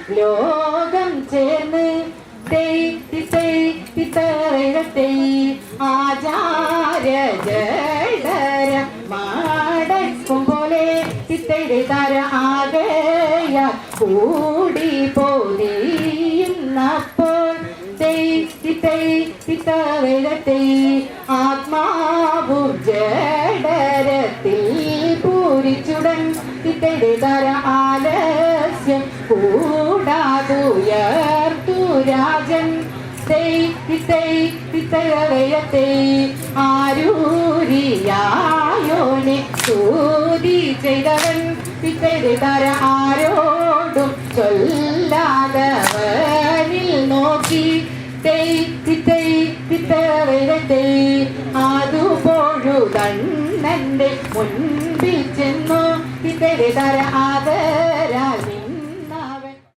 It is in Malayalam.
ലോകം ചേർന്ന് ആചാര്യ ജഡര മാടക്കും പോലെ തിത്തര ആകയ കൂടി പോന്നപ്പോൾ ആത്മാവും ജഡരത്തിൽ പൂരിച്ചുടൻ തിത്തര ആലസ്യം കൂടാതുയർത്തു രാജൻ ആരൂരിയായോനെ സ്തുതി ചെയ്തവൻ പിത്തര ആരോടും ചൊല്ലാതവനിൽ നോക്കി അതുപോഴുതണ്ണന്റെ മുൻപിൽ ചെന്നു പിത്തര ആദ